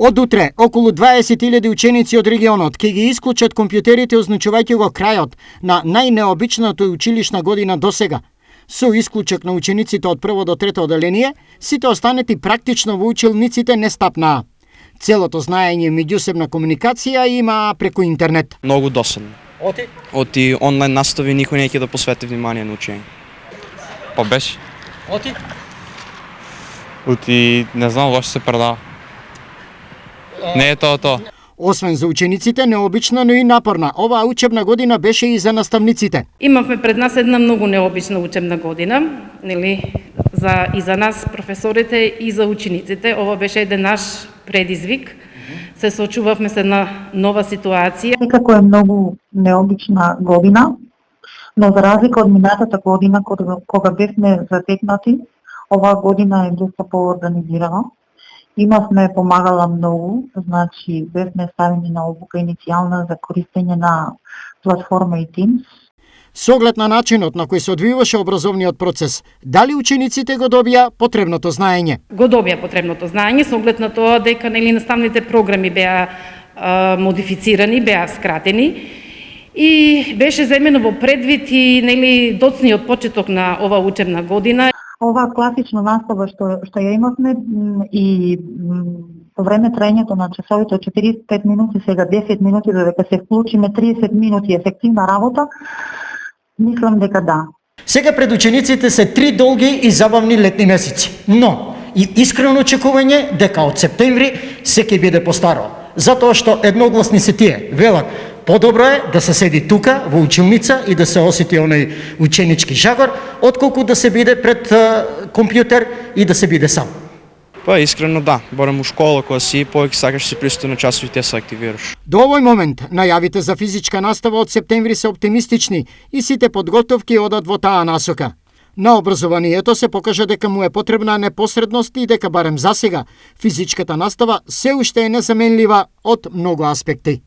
Од утре, околу 20.000 ученици од регионот ќе ги исклучат компјутерите, означувајќи го крајот на најнеобичната училишна година досега. Со исклучок на учениците од прво до трето оделение, сите останети практично во училниците не стапнаа. Целото знаење меѓусебна комуникација има преку интернет. Многу досадно. Оти онлайн настави никој неќе да посвети внимание на учење. Па беше. Оти? Оти не знам, лошо се предава. Не е тоа. Освен за учениците, необична, но и напорна. Оваа учебна година беше и за наставниците. Имавме пред нас една многу необична учебна година, нели, и за нас професорите и за учениците. Ова беше еден наш предизвик. Се соочувавме се една нова ситуација. Секако е многу необична година, но за разлика од минатата година кога бевме затекнати, оваа година е доста поорганизирана. Имавме помагала многу, значи бевме ставени на обука иницијална за користење на платформа и Teams. Со оглед на начинот на кој се одвиваше образовниот процес, дали учениците го добија потребното знаење? Го добија потребното знаење со оглед на тоа дека нели наставните програми беа модифицирани, беа скратени и беше земено во предвид и нели доцниот почеток на оваа учебна година. Оваа класична настава што ја имавме и по време траењето на часовите од 45 минути, сега 10 минути, додека се вклучиме 30 минути ефективна работа, мислам дека да. Сега пред учениците се 3 долги и забавни летни месеци, но и искрено очекување дека од септември се ќе биде постаро. Затоа што едногласни се тие, велат, подобро е да се седи тука во училница и да се осети оној ученички жагор, отколку да се биде пред компјутер и да се биде сам. Па искрено да, барем у школа кога си повеќе сакаш се присуствуваш на часовите се активираш. До овој момент најавите за физичка настава од септември се оптимистични и сите подготовки одат во таа насока. На образованието се покажа дека му е потребна непосредност и дека барем засега физичката настава се уште е незаменлива од многу аспекти.